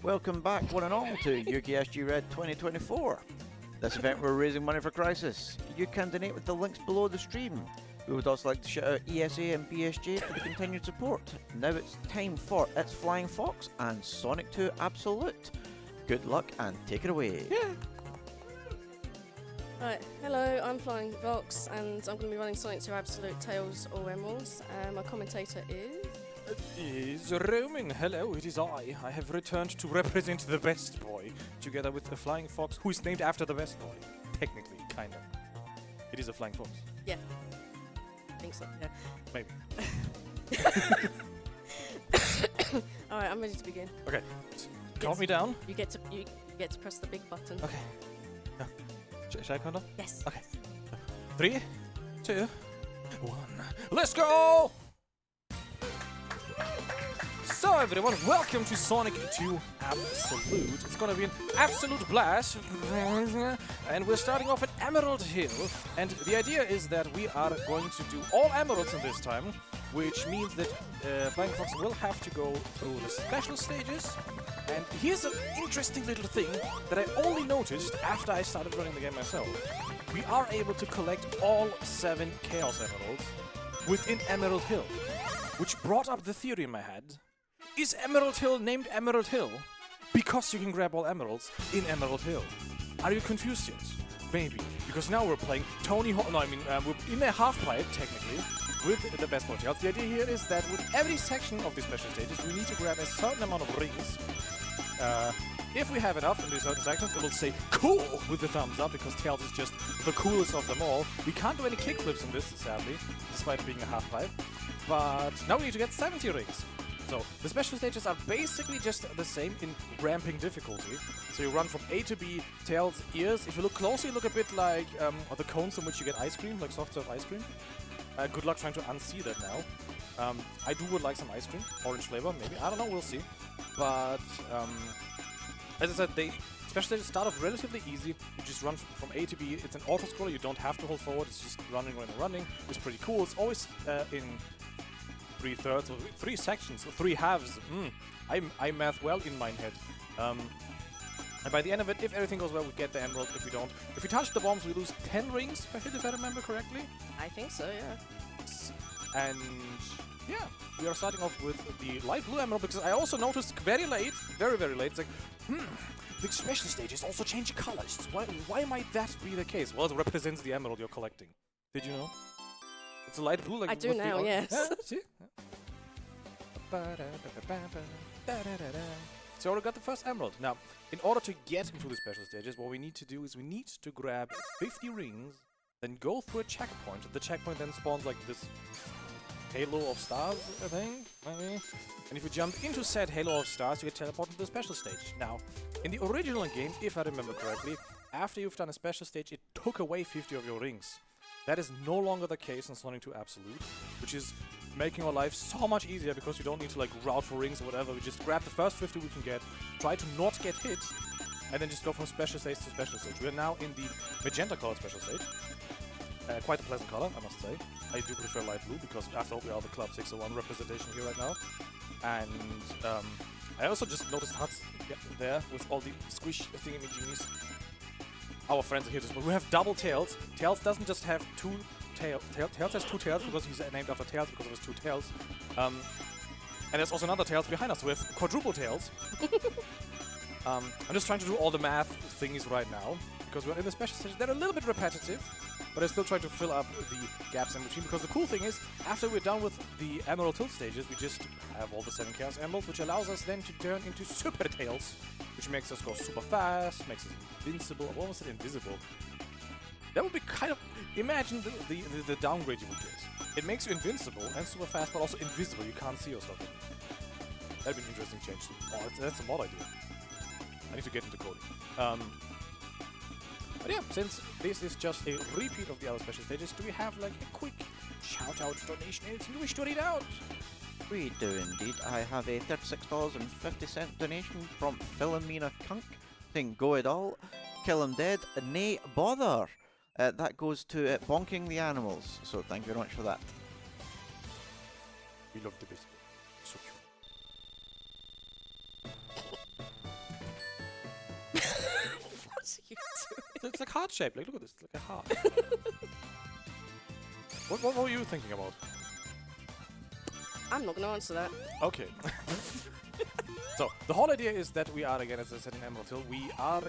Welcome back, one and all, to UKSG Red 2024. This event we're raising money for Crisis. You can donate with the links below the stream. We would also like to shout out ESA and BSJ for the continued support. Now it's time for It's Flying Fox and Sonic 2 Absolute. Good luck and take it away. Yeah. Right, hello, I'm Flying Fox and I'm going to be running Sonic 2 Absolute Tails or Emeralds. My commentator is Roaming. Hello, it is I. I have returned to represent the best boy, together with the Flying Fox, who is named after the best boy. Technically, kinda. It is a Flying Fox. Yeah. I think so, yeah. Maybe. Alright, I'm ready to begin. Okay. Count me down. You get to press the big button. Okay. Yeah. Should I count down? Yes. Okay. 3, 2, 1. Let's go! So everyone, welcome to Sonic 2 Absolute. It's gonna be an absolute blast. And we're starting off at Emerald Hill. And the idea is that we are going to do all emeralds in this time, which means that Flying Fox will have to go through the special stages. And here's an interesting little thing that I only noticed after I started running the game myself. We are able to collect all 7 Chaos Emeralds within Emerald Hill, which brought up the theory in my head. Is Emerald Hill named Emerald Hill because you can grab all emeralds in Emerald Hill? Are you confused yet? Maybe. Because now we're playing Tony Hawk. No, I mean, we're in a half-pipe, technically, with the best boy tails. The idea here is that with every section of the special stages, we need to grab a certain amount of rings. If we have enough in these certain sections, it will say cool with the thumbs up, because Tails is just the coolest of them all. We can't do any kickflips in this, sadly, despite being a half-pipe. But now we need to get 70 rings. So, the special stages are basically just the same in ramping difficulty. So you run from A to B, Tails, ears. If you look closely, look a bit like the cones in which you get ice cream, like soft serve ice cream. Good luck trying to unsee that now. I would like some ice cream, orange flavor, maybe. I don't know, we'll see. But, as I said, special stages start off relatively easy. You just run from A to B. It's an auto-scroller, you don't have to hold forward, it's just running. It's pretty cool. It's always in 3/3 or 3 sections, or 3 halves. I math well in my head. And by the end of it, if everything goes well, we get the emerald. If we don't, if we touch the bombs, we lose 10 rings per hit, if I remember correctly. I think so, yeah. And yeah, we are starting off with the light blue emerald, because I also noticed very late, very late, it's like, the special stages also change colors. Why might that be the case? Well, it represents the emerald you're collecting. Did you know? It's a light blue, like I do now, yes. Yeah, see? So we already got the first emerald. Now, in order to get into the special stages, what we need to do is we need to grab 50 rings, then go through a checkpoint. The checkpoint then spawns like this halo of stars, I think. And if you jump into said halo of stars, you get teleported to the special stage. Now, in the original game, if I remember correctly, after you've done a special stage, it took away 50 of your rings. That is no longer the case in Sonic 2 Absolute, which is making our life so much easier, because you don't need to like route for rings or whatever. We just grab the first 50 we can get, try to not get hit, and then just go from special stage to special stage. We are now in the magenta colored special stage. Quite a pleasant color, I must say. I do prefer light blue, because after all, we are the Club 601 representation here right now. And I also just noticed Huts there with all the squish thingamajiggies. Our friends are here to support. We have double Tails. Tails doesn't just have 2 tails. Tails has 2 tails because he's named after Tails, because of his 2 tails. And there's also another Tails behind us. We have quadruple Tails. I'm just trying to do all the math thingies right now, because we're in the special stage. They're a little bit repetitive, but I still try to fill up the gaps in between, because the cool thing is, after we're done with the Emerald Hill stages, we just have all the 7 Chaos Emeralds, which allows us then to turn into Super Tails, which makes us go super fast, makes us invincible. What was it? Invisible. That would be kind of... Imagine the downgrade you would get. It makes you invincible and super fast, but also invisible. You can't see yourself. That'd be an interesting change. Oh, that's a mod idea. I need to get into coding. But yeah, since this is just a repeat of the other special stages, do we have like a quick shout-out donation? Anything you wish to read out? We do indeed. I have a $36.50 donation from Philomena Kunk, saying go it all, kill him dead, nay bother. That goes to bonking the animals, so thank you very much for that. We love the baseball. So It's like heart shaped. Like, look at this. It's like a heart. What were you thinking about? I'm not going to answer that. Okay. So, the whole idea is that we are, again, as I said in Emerald Hill, we are,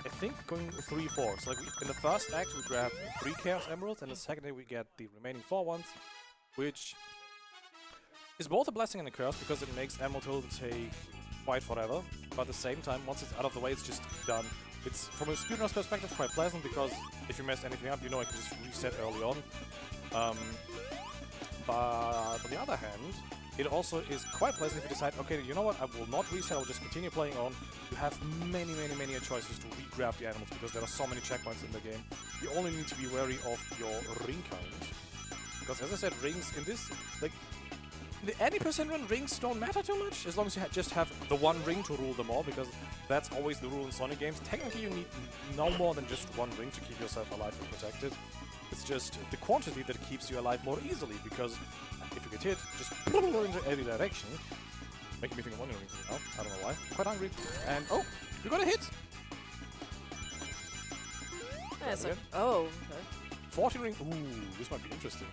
I think, going 3-4. So, like, in the first act, we grab 3 Chaos Emeralds, and in the second act, we get the remaining 4 ones, which is both a blessing and a curse, because it makes Emerald Hill take quite forever. But at the same time, once it's out of the way, it's just done. It's, from a speedrunner's perspective, quite pleasant, because if you mess anything up, you know I can just reset early on. But on the other hand, it also is quite pleasant if you decide, okay, you know what, I will not reset, I will just continue playing on. You have many choices to re-grab the animals, because there are so many checkpoints in the game. You only need to be wary of your ring count. Because as I said, rings in this, like, the any percent run, rings don't matter too much, as long as you just have the one ring to rule them all, because that's always the rule in Sonic games. Technically, you need no more than just one ring to keep yourself alive and protected. It's just the quantity that keeps you alive more easily, because if you get hit, just into every direction. Making me think of one ring now. I don't know why. I'm quite hungry. And oh, you got a hit! Yeah, so, oh, okay. 14 ring. Ooh, this might be interesting.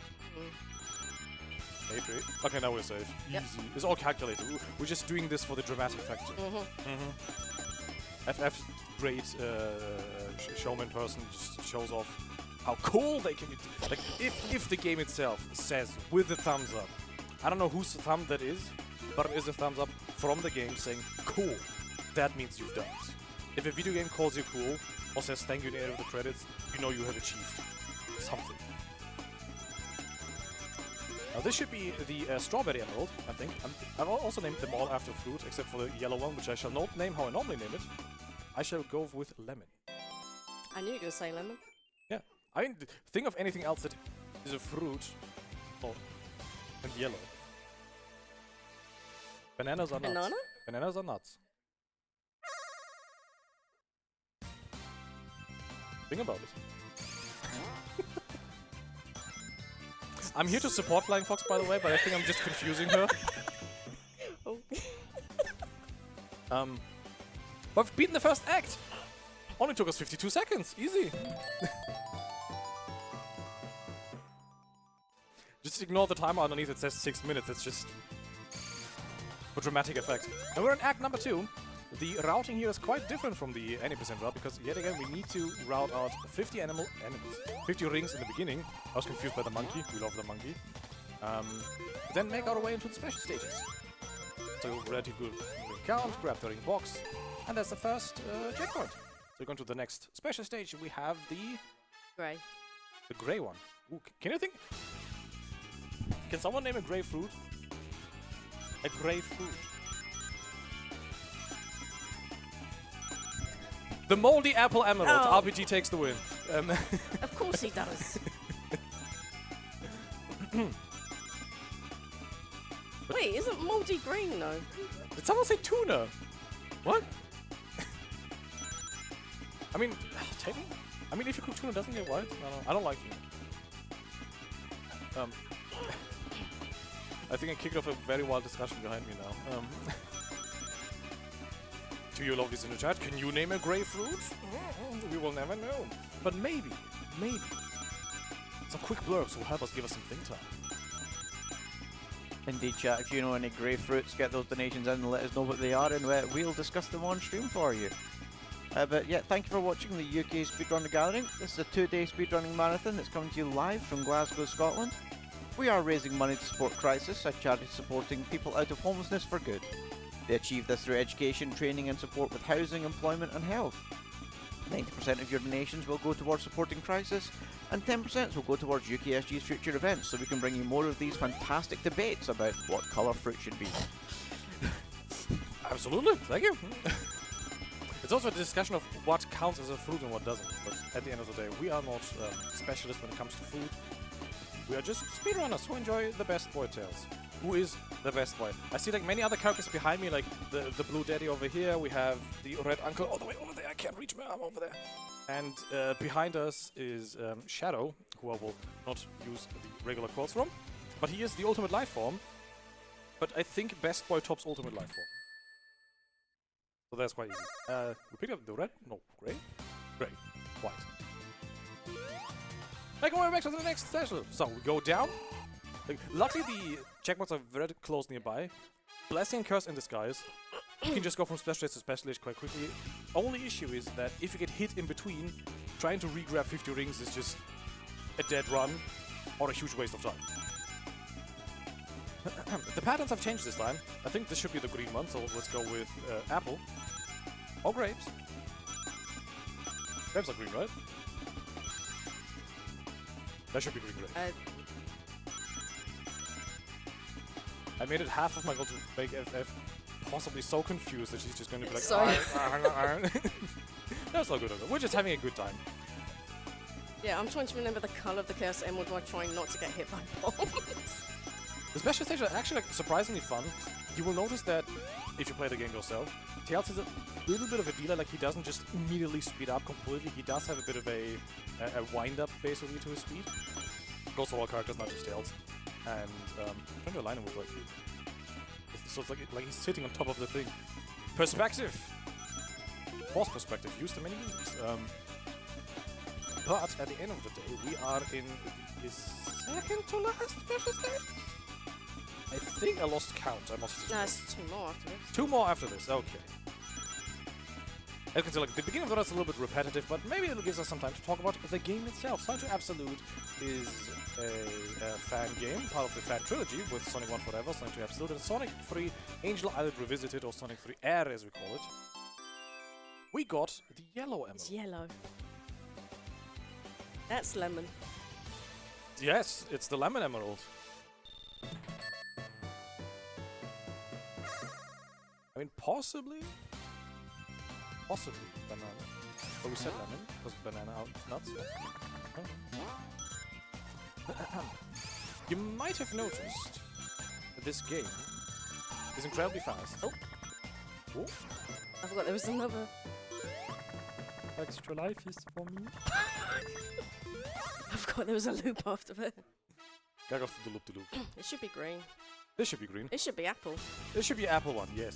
8 rate. Okay, now we're safe. Yep. Easy. It's all calculated. We're just doing this for the dramatic factor. FF's great showman person just shows off how cool they can be. Like, if the game itself says with the thumbs up, I don't know whose thumb that is, but it is a thumbs up from the game saying cool, that means you've done it. If a video game calls you cool or says thank you at the end of the credits, you know you have achieved something. Now this should be the Strawberry Emerald, I think. I've also named them all after fruit, except for the yellow one, which I shall not name how I normally name it. I shall go with lemon. I knew you were going to say lemon. Yeah. I mean, think of anything else that is a fruit. Oh, and yellow. Bananas are nuts. Banana? Bananas are nuts. Think about it. I'm here to support Flying Fox, by the way, but I think I'm just confusing her. Oh. But we've beaten the first act! Only took us 52 seconds. Easy. Just ignore the timer underneath, it says 6 minutes. It's just for dramatic effect. And we're in act number 2. The routing here is quite different from the any percent route, because yet again we need to route out 50 animals, 50 rings in the beginning. I was confused by the monkey. We love the monkey. Then make our way into the special stages. So relatively good ring count, grab the ring box, and that's the first checkpoint. So going to the next special stage, we have the Grey. grey one. Ooh, can you think? Can someone name a grey fruit? A grey fruit. The moldy apple emerald. Oh. RPG takes the win. Of course he does. Wait, isn't moldy green though? Did someone say tuna? What? I mean, technically, I mean, if you cook tuna, doesn't it get white? I don't like tuna. I think I kicked off a very wild discussion behind me now. To you lovelies in the chat, can you name a grey fruit? We will never know. But maybe, some quick blurbs will help us give us some think time. Indeed, chat. If you know any grapefruits, get those donations in and let us know what they are, and we'll discuss them on stream for you. But yeah, thank you for watching the UK Speedrunner Gathering. This is a 2-day speedrunning marathon that's coming to you live from Glasgow, Scotland. We are raising money to support Crisis, a charity supporting people out of homelessness for good. They achieve this through education, training and support with housing, employment and health. 90% of your donations will go towards supporting Crisis, and 10% will go towards UKSG's future events, so we can bring you more of these fantastic debates about what colour fruit should be. Absolutely, thank you. It's also a discussion of what counts as a fruit and what doesn't, but at the end of the day, we are not specialists when it comes to food. We are just speedrunners who enjoy the best boy tales. Who is the best boy? I see like many other characters behind me, like the blue daddy over here. We have the red uncle all the way over there. I can't reach my arm over there. And behind us is Shadow, who I will not use the regular quotes from. But he is the ultimate life form. But I think best boy tops ultimate life form. So that's quite easy. We picked up the red? No, grey? Grey. White. Make our way back to the next session. So we go down. Like, luckily the checkpoints are very close nearby. Blessing and Curse in disguise. You can just go from special stage to special stage quite quickly. Only issue is that if you get hit in between, trying to re-grab 50 rings is just a dead run or a huge waste of time. The patterns have changed this time. I think this should be the green one, so let's go with apple. Or grapes. Grapes are green, right? That should be green, right? I made it half of my goal to make FF possibly so confused that she's just going to be like, Sorry. That's not good. We're just having a good time. Yeah, I'm trying to remember the colour of the Chaos Emerald while trying not to get hit by bombs. The special stages are actually like, surprisingly fun. You will notice that if you play the game yourself, Tails is a little bit of a dealer. Like, he doesn't just immediately speed up completely. He does have a bit of a wind-up basically to his speed. Goes for all characters, not just Tails. And trying to align him with like, so it's like he's sitting on top of the thing. Perspective. Force perspective. Used to many movies. But at the end of the day, we are in the second to last special stage. I think I lost count. I must. No, it's 2 more after this. 2 more after this. Okay. As you can see, like, the beginning of the run is a little bit repetitive, but maybe it gives us some time to talk about the game itself. Sonic 2 Absolute is a fan game, part of the fan trilogy with Sonic 1 Forever, Sonic 2 Absolute, and Sonic 3 Angel Island Revisited, or Sonic 3 Air as we call it. We got the yellow emerald. It's yellow. That's lemon. Yes, it's the lemon emerald. I mean, possibly banana. But we said lemon, because banana out nuts. You might have noticed that this game is incredibly fast. Oh. Oh. I forgot there was another. Extra life is for me. I forgot there was a loop after that. Gotta go through the loop to loop. It should be green. This should be green. It should be apple. This should be apple one, yes.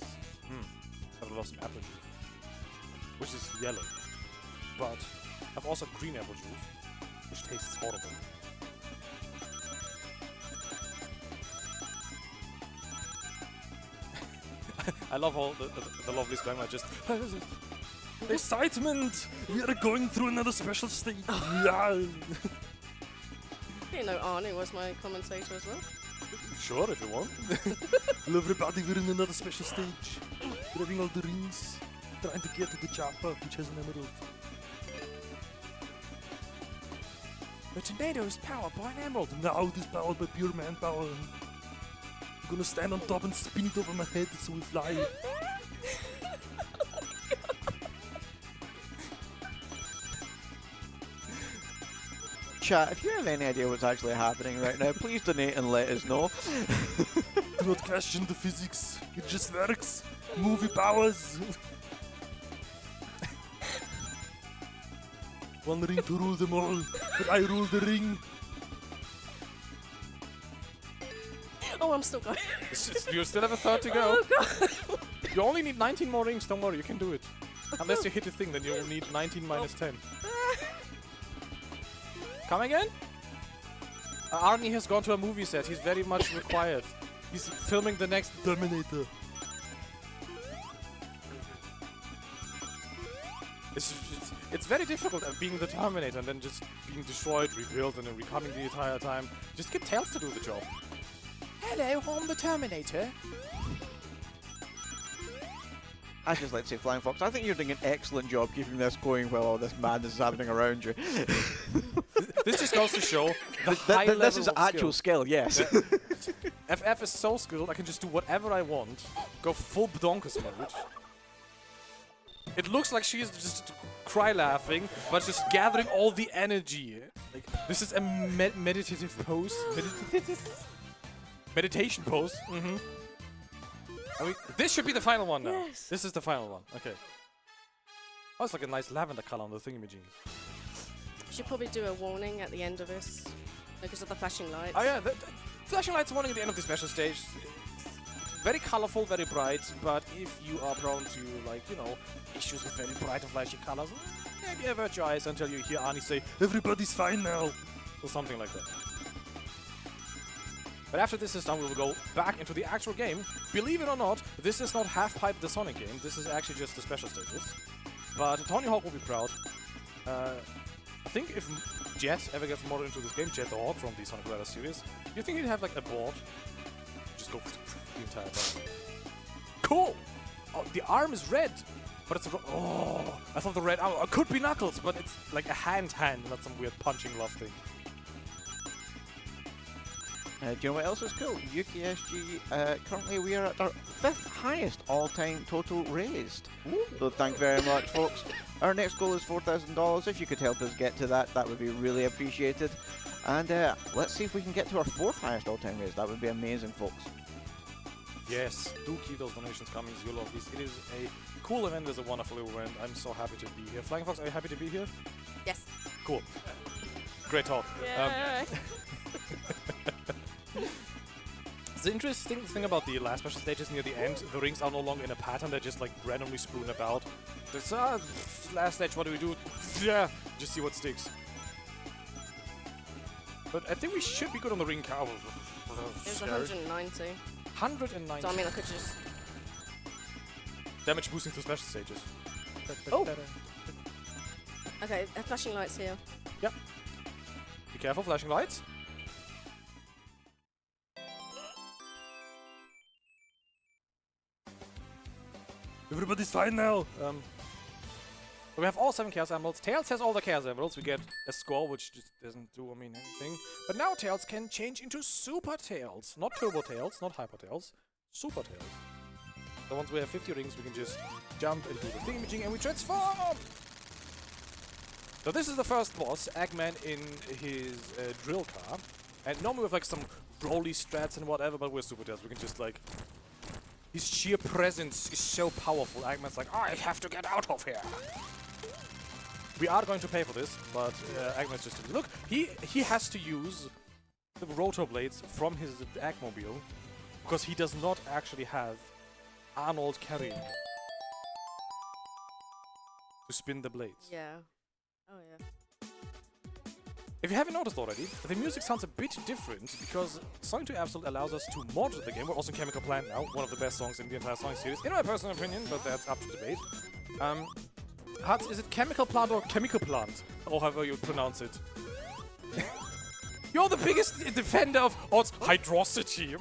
I've lost some apple juice, which is yellow. But I've also green apple juice, which tastes horrible. I love all the lovely spam. I just excitement! We are going through another special stage. Yeah. I didn't know Arnie was my commentator as well. Sure, if you want. Hello everybody, we're in another special stage. Grabbing all the rings, trying to get to the chopper, which has an emerald. The tornado is powered by an emerald. Now it is powered by pure manpower. I'm gonna stand on top and spin it over my head so we fly. Chat, if you have any idea what's actually happening right now, please donate and let us know. Do not question the physics. It just works. Movie powers. One ring to rule them all, but I rule the ring. Oh, I'm still going. You still have a third to go. Oh, God. You only need 19 more rings, don't worry, you can do it. Unless you hit the thing, then you'll need 19 minus 10. Come again? Arnie has gone to a movie set, he's very much required. He's filming the next Terminator. It's very difficult being the Terminator and then just being destroyed, rebuilt, and then recoming the entire time. Just get Tails to do the job. Hello, I'm the Terminator. I just like to say, Flying Fox, I think you're doing an excellent job keeping this going while all this madness is happening around you. This just goes to show the high level this is of actual skill, yes. FF is so skilled, I can just do whatever I want. Go full Bdonkers mode. It looks like she's just cry laughing, but just gathering all the energy. Like, this is a meditative pose. Meditation pose. I mean, this should be the final one now. Yes. This is the final one. Okay. Oh, it's like a nice lavender color on the thingamajiggy. We should probably do a warning at the end of this because of the flashing lights. Oh yeah, the flashing lights warning at the end of the special stage. very colorful, very bright, but if you are prone to, like, you know, issues with very bright and flashy colors, maybe avert your eyes until you hear Arnie say, "Everybody's fine now," or something like that. But after this is done, we will go back into the actual game. Believe it or not, this is not half-pipe the Sonic game. This is actually just the special stages. But Tony Hawk will be proud. I think if Jet ever gets more into this game, Jet the Hawk from the Sonic Red series, do you think he'd have like a board? Just go the entire time. Cool! Oh, the arm is red! But it's oh, I thought the red arm could be Knuckles, but it's like a hand, not some weird punching love thing. Do you know what else is cool? UKSG, currently we are at our 5th highest all-time total raised. So thank you very much, folks. Our next goal is $4,000. If you could help us get to that, that would be really appreciated. And let's see if we can get to our 4th highest all-time raised. That would be amazing, folks. Yes, do keep those donations coming. You love this. It is a cool event. It's a wonderful event. I'm so happy to be here. Flying Fox, are you happy to be here? Yes. Cool. Great talk. Yeah. The interesting thing about the last special stages near the end, the rings are no longer in a pattern, they're just like randomly strewn about. It's, last stage, what do we do? Yeah, just see what sticks. But I think we should be good on the ring count. It was 190. 190. So I mean, I could just... Damage boosting through special stages. Oh! Okay, flashing lights here. Yep. Be careful, flashing lights. Everybody's fine now. We have all 7 Chaos Emeralds. Tails has all the Chaos Emeralds. We get a score, which just doesn't do, I mean, anything. But now Tails can change into Super Tails. Not Turbo Tails, not Hyper Tails. Super Tails. So once we have 50 rings, we can just jump and do the thingamajig, and we transform! So this is the first boss, Eggman in his drill car. And normally with like some rolly strats and whatever, but we're Super Tails. We can just like... His sheer presence is so powerful. Eggman's like, I have to get out of here. We are going to pay for this, but Eggman's just... Look, he has to use the rotor blades from his Eggmobile because he does not actually have Arnold carrying him to spin the blades. Yeah. Oh, yeah. If you haven't noticed already, the music sounds a bit different because Sonic 2 Absolute allows us to mod the game. We're also in Chemical Plant now, one of the best songs in the entire Sonic series, in my personal opinion, but that's up to debate. Hats, is it Chemical Plant or Chemical Plant? Or however you pronounce it. You're the biggest defender of odds hydrosity.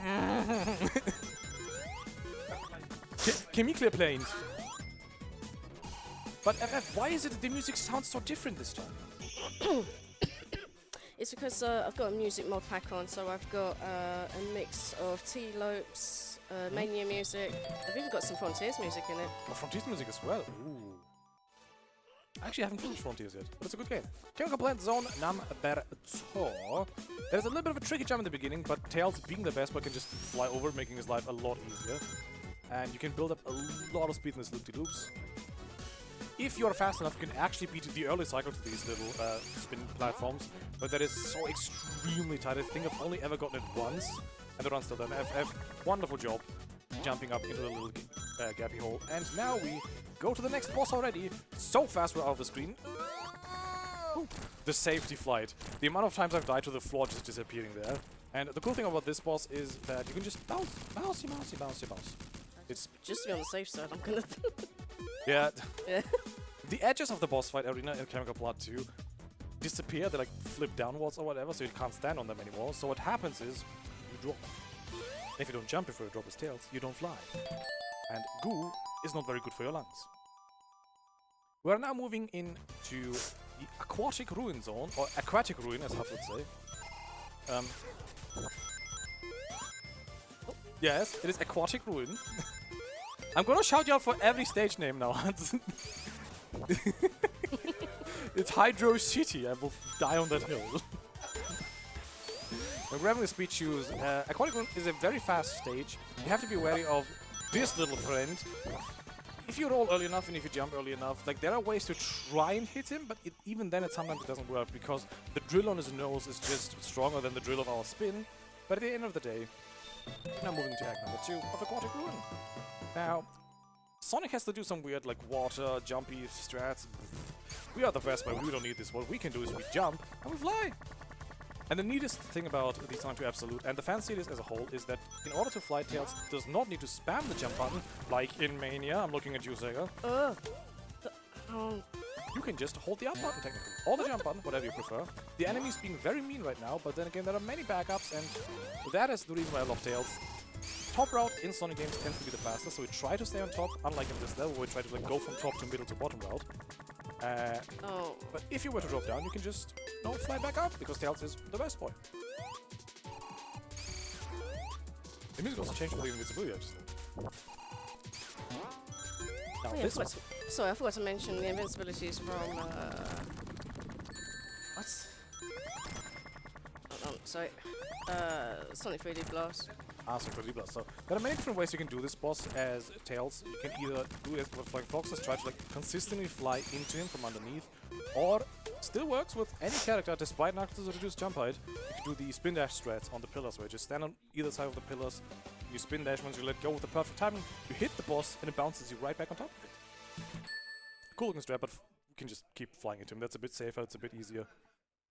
Chemical Plant. But FF, why is it that the music sounds so different this time? It's because I've got a music mod pack on, so I've got a mix of T-Lopes, Mania music. I've even got some Frontiers music in it. Oh, Frontiers music as well. Ooh. Actually, I haven't finished Frontiers yet, but it's a good game. Chemical Plant Zone number 2. There's a little bit of a tricky jump in the beginning, but Tails, being the best boy, can just fly over, making his life a lot easier. And you can build up a lot of speed in this loop-de-loops. If you're fast enough, you can actually beat the early cycle to these little spin platforms, but that is so extremely tight. I think I've only ever gotten it once, and the run's still done. FF, wonderful job jumping up into the little gappy hole. And now we go to the next boss already. So fast we're out of the screen. The safety flight. The amount of times I've died to the floor just disappearing there. And the cool thing about this boss is that you can just bounce, bouncy, bouncy, bouncy, bounce. It's just to be on the safe side, I'm gonna... Yeah. Yeah. The edges of the boss fight arena in Chemical Plant 2 disappear, they like flip downwards or whatever, so you can't stand on them anymore. So what happens is, you drop. If you don't jump before you drop his tails, you don't fly. And goo is not very good for your lungs. We are now moving into the Aquatic Ruin Zone, or Aquatic Ruin as Huff would say. Yes, it is Aquatic Ruin. I'm gonna shout you out for every stage name now. It's Hydro City. I will die on that hill. When grabbing the speed shoes, Aquatic Ruin is a very fast stage. You have to be wary of this little friend. If you roll early enough and if you jump early enough, like there are ways to try and hit him, but even then sometimes it doesn't work because the drill on his nose is just stronger than the drill of our spin. But at the end of the day, Now moving to act number 2 of Aquatic Ruin. Now, Sonic has to do some weird like water, jumpy strats. We are the best, but we don't need this. What we can do is we jump and we fly. And the neatest thing about the Sonic 2 Absolute and the fan series as a whole is that in order to fly, Tails does not need to spam the jump button like in Mania. I'm looking at you, Sega. You can just hold the up button technically, or the jump button, whatever you prefer. The enemy's being very mean right now, but then again there are many backups, and that is the reason why I love Tails. Top route in Sonic games tends to be the fastest, so we try to stay on top, unlike in this level where we try to like go from top to middle to bottom route. But if you were to drop down, you can just fly back up, because Tails is the best boy. The music also changed for the invincibility, I just thought. Now Oh, yeah, this one. Sorry, I forgot to mention the invincibilities from what? Hold on, sorry. Sonic 3D Blast. Sonic 3D Blast. So there are many different ways you can do this boss as Tails. You can either do it with Flying Foxes, try to like consistently fly into him from underneath, or still works with any character despite Knuckles' reduced jump height. You can do the spin dash strats on the pillars where you just stand on either side of the pillars. You spin dash once you let go with the perfect timing, you hit the boss and it bounces you right back on top of it. Cool looking strat, but you can just keep flying into him. That's a bit safer, it's a bit easier.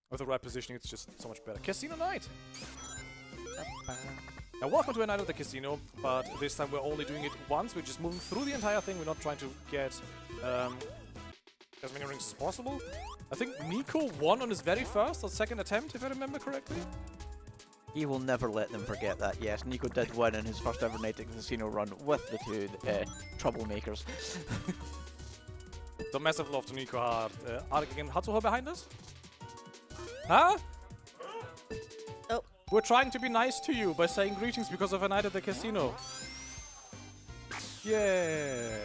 With the right positioning, it's just so much better. Casino Night! Now welcome to a night of the casino, but this time we're only doing it once. We're just moving through the entire thing. We're not trying to get as many rings as possible. I think Nico won on his very first or second attempt, if I remember correctly. He will never let them forget that. Yes, Nico did win in his first ever night at the casino run with the two troublemakers. So massive love to Nico Hard. Arik again, Hatsuha behind us? Huh? Oh. We're trying to be nice to you by saying greetings because of a night at the casino. Yeah.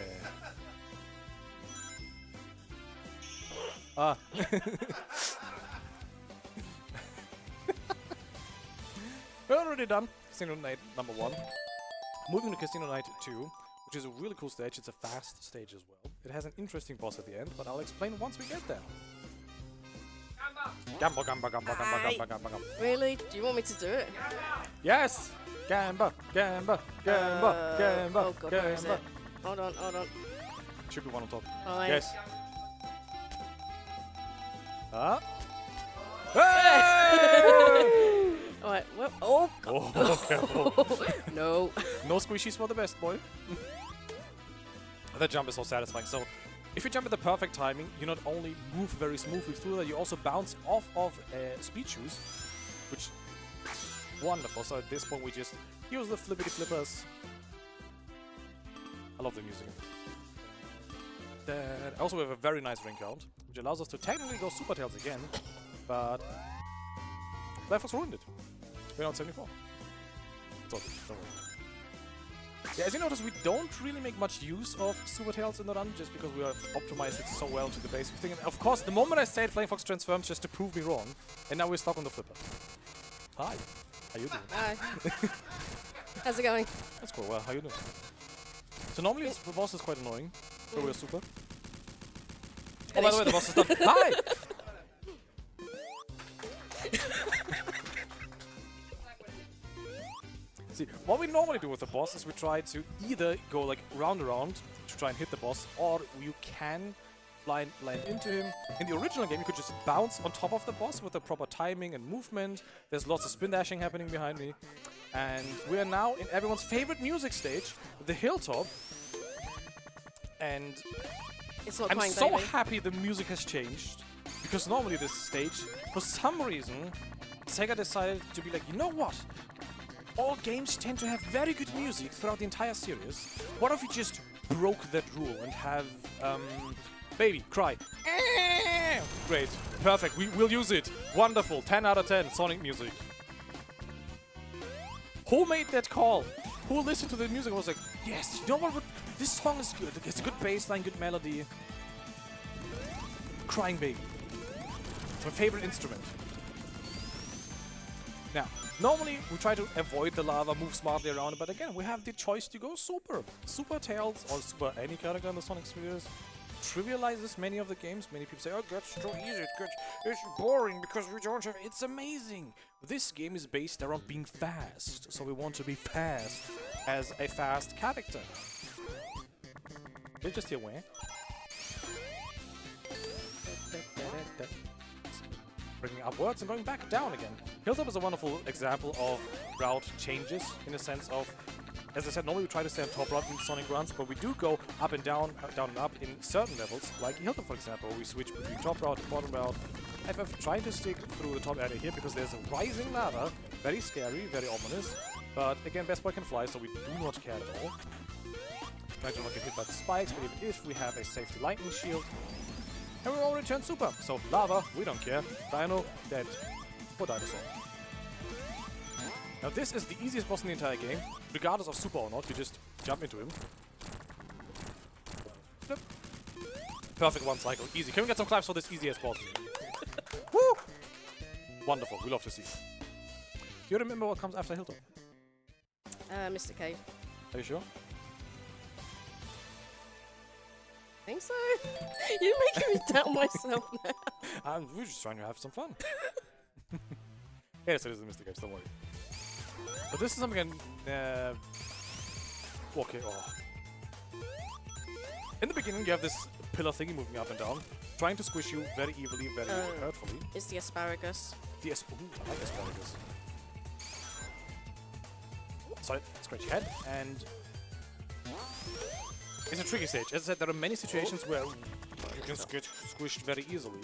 We're already done. Casino Night number 1. Moving to Casino Night 2, which is a really cool stage. It's a fast stage as well. It has an interesting boss at the end, but I'll explain once we get there. Gamba, gamba, gamba, gamba, gamba, gamba, gamba. Really? Do you want me to do it? Yes! Gamba, gamba, gamba, gamba, Oh god, where is gamba. it? Hold on, hold on. Should be one on top. Alright. Yes. Hey! Alright, well, oh god. Oh, careful. No. No squishies for the best, boy. That jump is so satisfying. So, if you jump at the perfect timing, you not only move very smoothly through that, you also bounce off of speed shoes, which is wonderful. So at this point, we just use the flippity flippers. I love the music. Also, we have a very nice ring count, which allows us to technically go Super Tails again, but Life was ruined it. We're now at 74. It's all good, don't worry. Yeah, as you notice, we don't really make much use of Super Tails in the run, just because we have optimized it so well to the basic thing. And of course, the moment I said Flying Fox transforms just to prove me wrong, and now we're stuck on the flipper. Hi. How you doing? Hi. How's it going? That's cool. Well, how you doing? So normally the boss is quite annoying, so we're super. Oh, by the way, the boss is done. Hi! See, what we normally do with the boss is we try to either go like round around to try and hit the boss, or you can land into him. In the original game, you could just bounce on top of the boss with the proper timing and movement. There's lots of spin dashing happening behind me. And we are now in everyone's favorite music stage, the hilltop. And It's not I'm Crying so Baby. happy the music has changed, because normally this stage, for some reason, Sega decided to be like, you know what? All games tend to have very good music throughout the entire series. What if we just broke that rule and have, baby, cry. Great, perfect, we will use it. Wonderful, 10 out of 10, Sonic music. Who made that call? Who listened to the music and was like, yes, you know what, this song is good. It's a good bass line, good melody. Crying Baby. It's my favorite instrument. Now, normally we try to avoid the lava, move smartly around it, but again, we have the choice to go super. Super Tails, or super any character in the Sonic series, trivializes many of the games. Many people say, oh, that's too easy, it's boring because we don't have... It's amazing! this game is based around being fast, so we want to be fast as a fast character. You'll just hear where. Bringing upwards and going back down again. Hilltop is a wonderful example of route changes in the sense of, as I said, normally we try to stay on top route in Sonic runs, but we do go up and down and up in certain levels, like Hilltop for example, where we switch between top route and bottom route. I've tried to stick through the top area here because there's a rising lava, very scary, very ominous, but again, Best Boy can fly, so we do not care at all. Trying to not get hit by the spikes, but even if we have a safety lightning shield, and we already turned super, so lava, we don't care. Dino, dead. Or dinosaur. Now this is the easiest boss in the entire game, regardless of super or not, you just jump into him. Flip. Perfect one cycle, easy. Can we get some claps for this easiest boss? Woo! Wonderful, we love to see. Do you remember what comes after Hilltop? Mr. Cave. Are you sure? I think so. You're making me doubt myself now. We're just trying to have some fun. Yes, it is the Mystic Caves, don't worry. But this is something okay, oh. In the beginning, you have this pillar thingy moving up and down, trying to squish you very evilly, very hurtfully. It's the asparagus. Ooh, I like asparagus. Sorry, scratch your head, and it's a tricky stage. As I said, there are many situations where you can get squished very easily.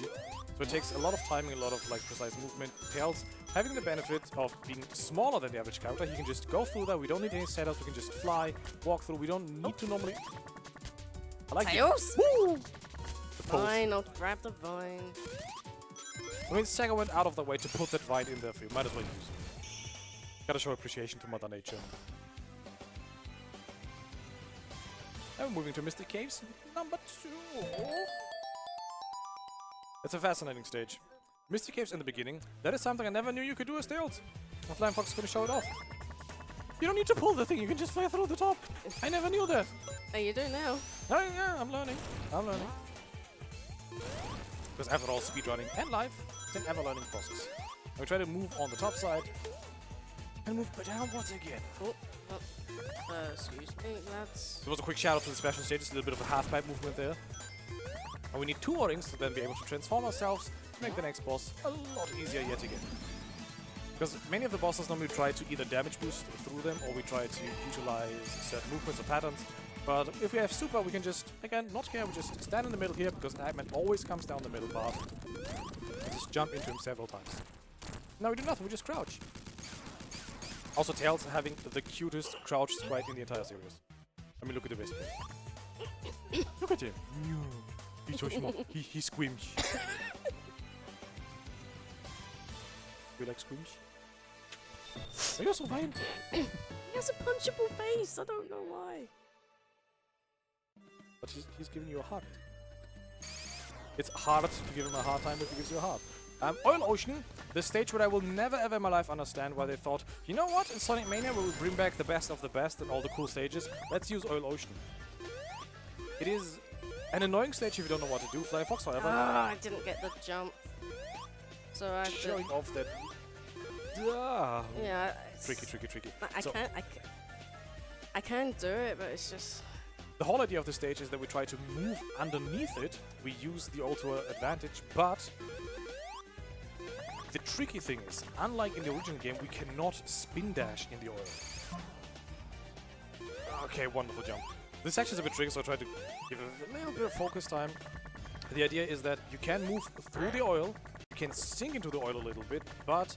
So it takes a lot of timing, a lot of precise movement. Tails having the benefit of being smaller than the average character, he can just go through that. We don't need any setups. We can just fly, walk through. We don't need to normally. I like Tails. Woo! Vine, I'll grab the vine. I mean, Sega went out of the way to put that vine in there for you. Might as well use it. Gotta show appreciation to Mother Nature. And we're moving to Mystic Caves, number 2. It's a fascinating stage. Mystic Caves in the beginning, that is something I never knew you could do as Tails. My Flying Fox is gonna show it off. You don't need to pull the thing, you can just fly through the top. I never knew that. Oh, you do now? Oh yeah, I'm learning. I'm learning. Because after all, speedrunning and life, it's an ever-learning process. And we try to move on the top side, and move downwards again. Oh, excuse me, lads. There was a quick shout out to the special stages, a little bit of a half-pipe movement there. And we need 2 O-rings to then be able to transform ourselves to make the next boss a lot easier yet again. Because many of the bosses normally try to either damage boost through them, or we try to utilize certain movements or patterns. But if we have super, we can just, again, not care, we just stand in the middle here, because Eggman always comes down the middle path. And just jump into him several times. Now we do nothing, we just crouch. Also, Tails having the cutest crouch sprite in the entire series. I mean, look at the Vespa. Look at him. He's so small. He squeams. We like squeams? Are you so fine? He has a punchable face, I don't know why. But he's giving you a heart. It's hard to give him a hard time if he gives you a heart. Oil Ocean, the stage where I will never ever in my life understand why they thought, you know what, in Sonic Mania where we bring back the best of the best and all the cool stages, let's use Oil Ocean. It is an annoying stage if you don't know what to do. Flying Fox, however. Ah, I didn't get the jump. So I showing off that. Yeah. Tricky. I can do it, but it's just. The whole idea of the stage is that we try to move underneath it. We use the oil to our advantage, but the tricky thing is, unlike in the original game, we cannot spin dash in the oil. Okay, wonderful jump. This section is a bit tricky, so I try to give it a little bit of focus time. The idea is that you can move through the oil, you can sink into the oil a little bit, but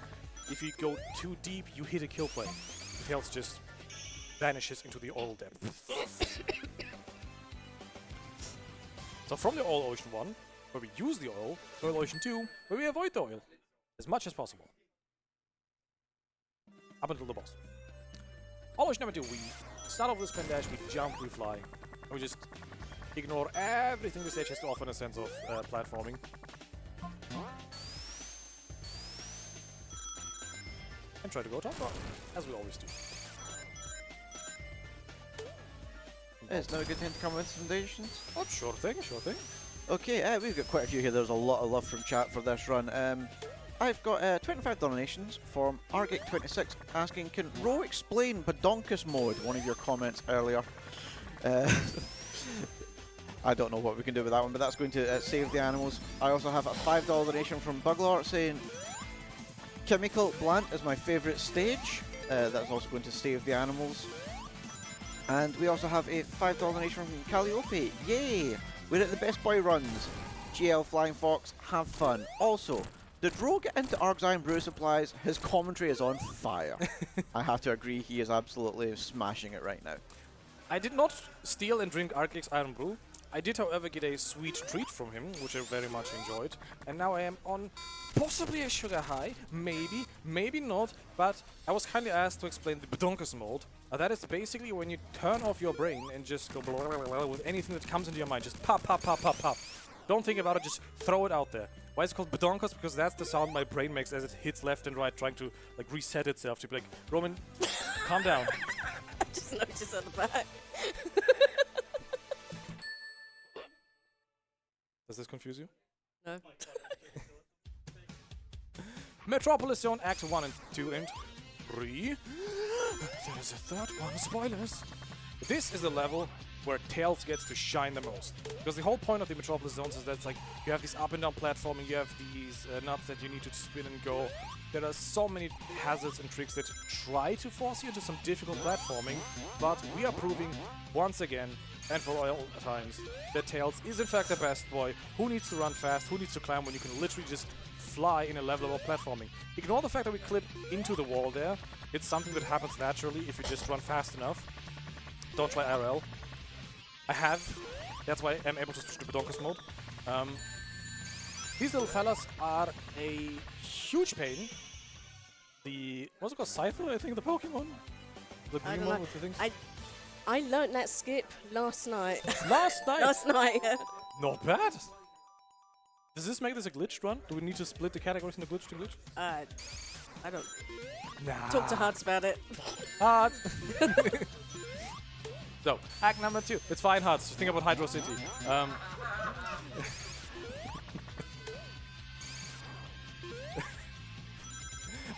if you go too deep, you hit a kill plane. The Tails just vanishes into the oil depth. So from the Oil Ocean 1, where we use the oil, to Oil Ocean 2, where we avoid the oil as much as possible. Up until the boss. Oil Ocean number 2, we start off with spin dash, we jump, we fly, and we just ignore everything the stage has to offer in a sense of platforming. And try to go top rock, as we always do. It's now a good time to come with recommendations. Oh, sure thing, sure thing. Okay, we've got quite a few here. There's a lot of love from chat for this run. I've got 25 donations from Argate26 asking, can Ro explain Badonkus mode? One of your comments earlier. I don't know what we can do with that one, but that's going to save the animals. I also have a $5 donation from Buglart saying, Chemical Blunt is my favourite stage. That's also going to save the animals. And we also have a $5 donation from Calliope. Yay! We're at the Best Boy runs. GL Flying Fox, have fun. Also, did Ro get into Arg's Iron Brew Supplies? His commentary is on fire. I have to agree, he is absolutely smashing it right now. I did not steal and drink Arctic's Iron Brew. I did, however, get a sweet treat from him, which I very much enjoyed. And now I am on possibly a sugar high, maybe, maybe not, but I was kindly asked to explain the Badonkus mode. That is basically when you turn off your brain and just go blah, blah, blah, blah, with anything that comes into your mind. Just pop, pop, pop, pop, pop. Don't think about it, just throw it out there. Why is it called Badonkus? Because that's the sound my brain makes as it hits left and right, trying to like reset itself to be like, Roman, calm down. I just noticed at the back. Does this confuse you? No. Metropolis Zone Act 1 and 2 and 3. There is a third one, spoilers. This is the level where Tails gets to shine the most. Because the whole point of the Metropolis Zones is that it's like, you have these up and down platforming, you have these nuts that you need to spin and go. There are so many hazards and tricks that try to force you into some difficult platforming, but we are proving once again, and for all times, that Tails is in fact the best boy. Who needs to run fast, who needs to climb when you can literally just fly in a level of platforming. Ignore the fact that we clip into the wall there. It's something that happens naturally if you just run fast enough. Don't try RL. I have. That's why I'm able to switch to Badonkus mode. These little fellas are a huge pain. The... what's it called? Scyther, I think, the Pokemon? The I green don't one know. with the things? I learnt that skip last night. Last night? Last night. Not bad. Does this make this a glitched run? Do we need to split the categories into glitched and glitch? I don't Nah. talk to Hards about it. Hard. So, act number 2. It's fine, Hearts. Think about Hydro City.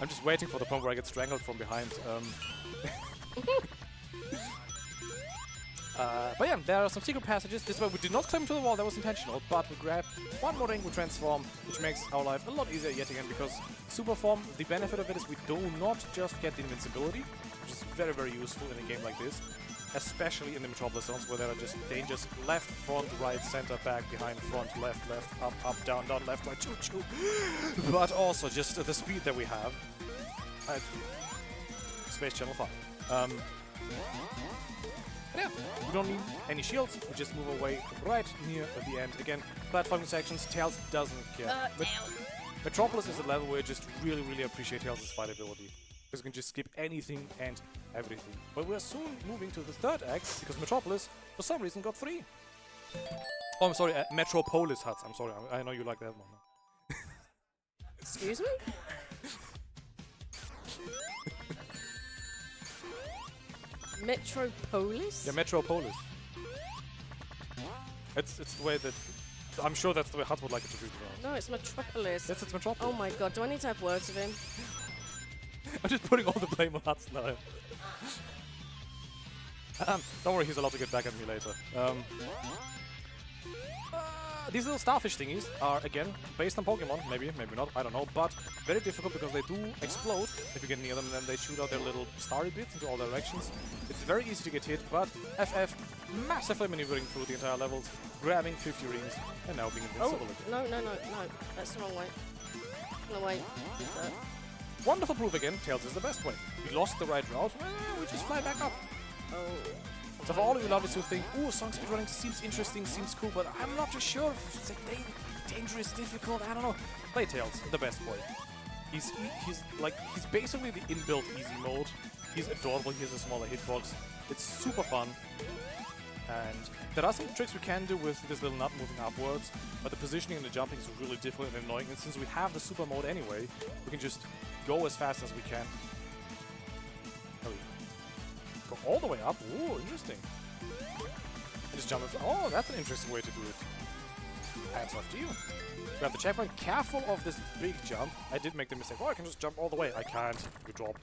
I'm just waiting for the point where I get strangled from behind. But yeah, there are some secret passages. This way we did not climb to the wall, that was intentional, but we grab one more ring, we transform, which makes our life a lot easier yet again, because super form, the benefit of it is we do not just get the invincibility, which is very, very useful in a game like this, especially in the Metropolis zones where there are just dangers left, front, right, center, back, behind, front, left, up, down, left, right, choo choo. But also just the speed that we have. Space Channel 5. Yeah, we don't need any shields, we just move away right near the end. Again, platforming sections, Tails doesn't care. Metropolis is a level where you just really, really appreciate Tails' fight ability. Because you can just skip anything and everything. But we're soon moving to the third act, because Metropolis, for some reason, got 3. Oh, I'm sorry, Metropolis Huts. I'm sorry, I know you like that one. Excuse me? Metropolis? Yeah, Metropolis. It's the way that... I'm sure that's the way Hut would like it to be pronounced. No, it's Metropolis. Yes, it's Metropolis. Oh my god, do I need to have words with him? I'm just putting all the blame on Huts now. Don't worry, he's allowed to get back at me later. These little starfish thingies are, again, based on Pokemon. Maybe, maybe not, I don't know. But very difficult because they do explode if you get near them, and then they shoot out their little starry bits into all directions. It's very easy to get hit, but FF massively maneuvering through the entire levels, grabbing 50 rings, and now being invincible again. No. That's the wrong way. No way. Wonderful proof again, Tails is the best way. We lost the right route, we just fly back up. Oh. So for all of you lovers who think, ooh, song speedrunning seems interesting, seems cool, but I'm not too sure if it's like dangerous, difficult, I don't know. Play Tails, the best boy. He's basically the inbuilt easy mode. He's adorable, he has a smaller hitbox. It's super fun. And there are some tricks we can do with this little nut moving upwards, but the positioning and the jumping is really difficult and annoying, and since we have the super mode anyway, we can just go as fast as we can. Go all the way up. Ooh, interesting. Just jump. Oh, that's an interesting way to do it. hats off to you. Grab the checkpoint. Careful of this big jump. I did make the mistake. Oh, I can just jump all the way. I can't. You drop.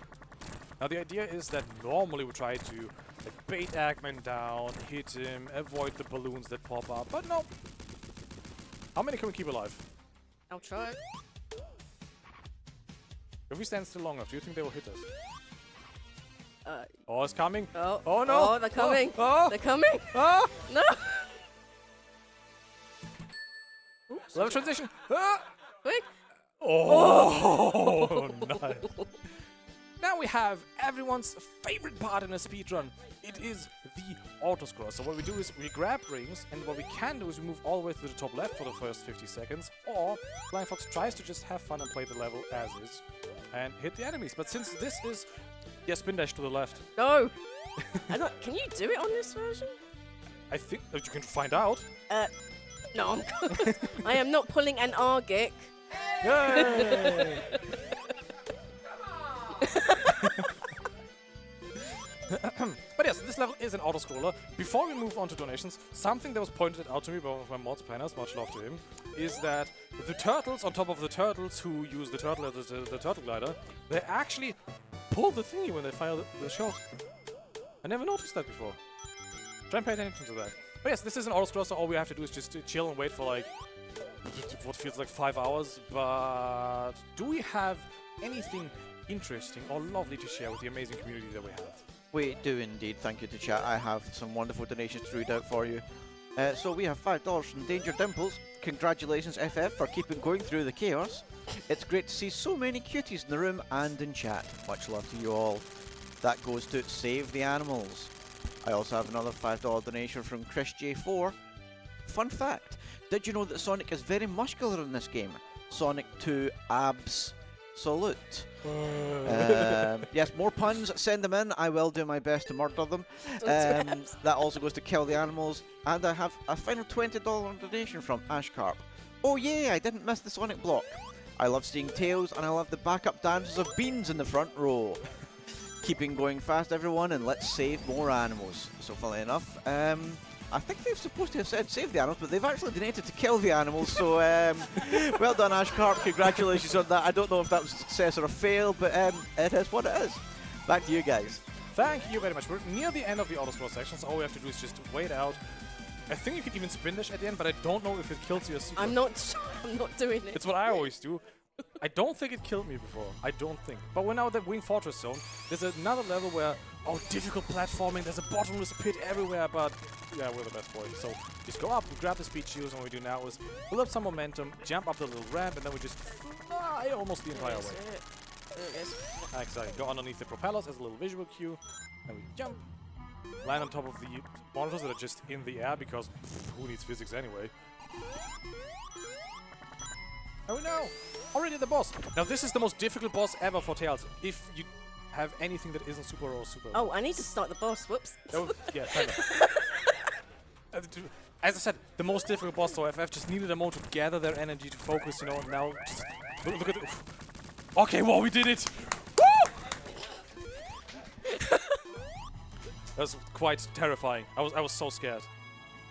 Now the idea is that normally we try to like, bait Eggman down, hit him, avoid the balloons that pop up, but no. How many can we keep alive? I'll try. If we stand still long enough, do you think they will hit us? Uh, Oh, it's coming. oh, Oh no! Oh, they're coming. Oh, They're coming. oh, No. oh. Level transition. Ah! Quick. Oh, nice. Now we have everyone's favorite part in a speedrun. It is the autoscroll. So what we do is we grab rings, and what we can do is we move all the way to the top left for the first 50 seconds, or Flying Fox tries to just have fun and play the level as is, and hit the enemies. But since this is... Yeah, spin dash to the left. No. Can you do it on this version? I think that you can find out. No, I'm I am not pulling an Argic. Yay! But yes, this level is an autoscroller. Before we move on to donations, something that was pointed out to me by one of my mods planners, much love to him, is that the turtles on top of the turtles who use the turtle as the turtle glider, they actually pull the thingy when they fire the shot. I never noticed that before. Try and pay attention to that. But yes, this is an autoscroller, so all we have to do is just to chill and wait for like what feels like 5 hours. But do we have anything interesting or lovely to share with the amazing community that we have? We do indeed. Thank you to chat. I have some wonderful donations to read out for you. So we have $5 from Danger Dimples. Congratulations, FF, for keeping going through the chaos. It's great to see so many cuties in the room and in chat. Much love to you all. That goes to Save the Animals. I also have another $5 donation from Chris J4. Fun fact, did you know that Sonic is very muscular in this game? Sonic 2 abs. Salute. Yes, more puns, send them in. I will do my best to murder them. That also goes to Kill the Animals. And I have a final $20 donation from Ashcarp. Oh yeah, I didn't miss the Sonic block. I love seeing Tails, and I love the backup dances of Beans in the front row. Keeping going fast, everyone, and let's save more animals. So funnily enough, I think they're supposed to have said save the animals, but they've actually donated to kill the animals, so well done, Ashcarp. Congratulations on that. I don't know if that was a success or a fail, but it is what it is. Back to you guys. Thank you very much. We're near the end of the autoscroll section, so all we have to do is just wait out. I think you can even spin dash at the end, but I don't know if it kills you as super. I'm not doing it. It's what I always do. I don't think it killed me before. I don't think. But we're now at the Wing Fortress zone. There's another level where, oh, difficult platforming. There's a bottomless pit everywhere, but yeah, we're the best boys. So just go up, we grab the speed shields, and what we do now is build up some momentum, jump up the little ramp, and then we just fly almost the entire way. There it is. Exactly. Go underneath the propellers as a little visual cue, and we jump. Land on top of the monitors that are just in the air because who needs physics anyway? Oh no! Already the boss! Now this is the most difficult boss ever for Tails. If you have anything that isn't super or super. Oh, I need to start the boss. Whoops. Oh, yeah, kind of. As I said, the most difficult boss, so FF just needed a moment to gather their energy to focus, you know, and now just look at it. Okay, well, we did it! Woo! That was quite terrifying. I was so scared.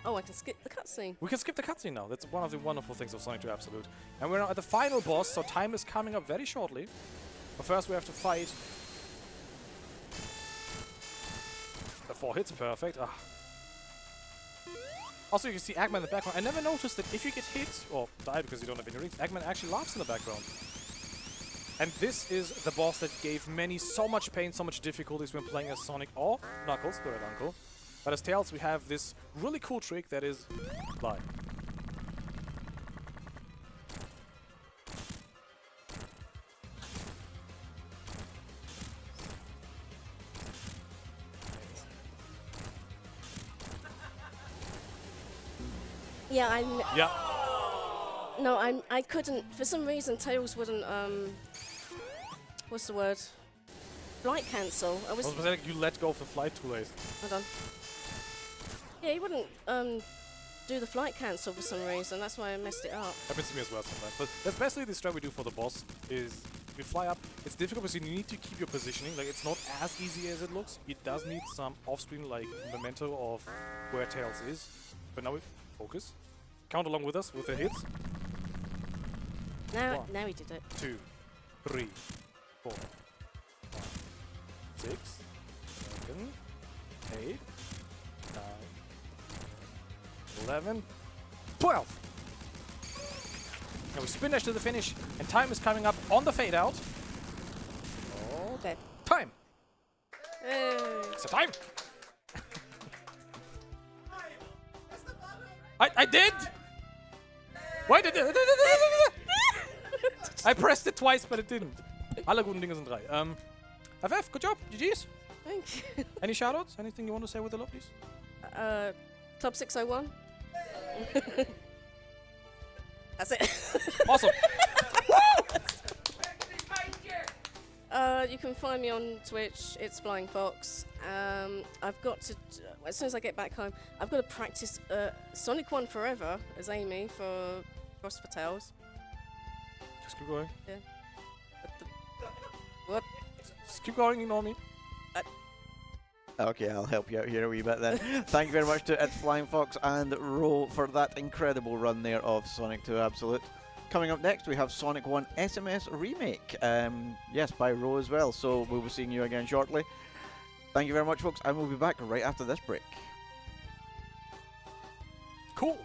Oh, I can skip the cutscene. We can skip the cutscene now. That's one of the wonderful things of Sonic 2 Absolute. And we're now at the final boss, so time is coming up very shortly. But first we have to fight. The 4 hits, perfect. Ah. Also, you can see Eggman in the background. I never noticed that if you get hit, or die because you don't have any rings, Eggman actually laughs in the background. And this is the boss that gave many so much pain, so much difficulties when playing as Sonic or Knuckles, the Red Uncle. But as Tails, we have this really cool trick that is fly. Yeah, Yeah. No, I couldn't. For some reason, Tails wouldn't. What's the word? Flight cancel. I was. You let go of the flight too late. Hold on. Yeah, he wouldn't do the flight cancel for some reason. That's why I messed it up. Happens to me as well sometimes. But that's basically the strat we do for the boss. Is we fly up. It's difficult because you need to keep your positioning. Like it's not as easy as it looks. It does need some off-screen like memento of where Tails is. But now we focus. count along with us with the hits. Now, One. now he did it. 2, 3, 4, 5, 6, 7, 8, 9, 11, 12. Now we spin dash to the finish, and time is coming up on the fade out. Okay. Time. Hey. It's a time. I did. Why did it? I pressed it twice, but it didn't. Alle guten Dinge sind drei. FF, good job. GG's. Thank you. Any shoutouts? Anything you want to say with the lovelies? Top 601. That's it. Awesome. You can find me on Twitch. It's Flying Fox. I've got to, as soon as I get back home, I've got to practice Sonic 1 Forever as Amy for Cross for Tales. Just keep going. Yeah. What? Just keep going, ignore me. Okay, I'll help you out here a wee bit then. Thank you very much to It's Flying Fox and Ro for that incredible run there of Sonic 2 Absolute. Coming up next, we have Sonic 1 SMS Remake. Yes, by Ro as well, so we'll be seeing you again shortly. Thank you very much, folks, and we'll be back right after this break. Cool.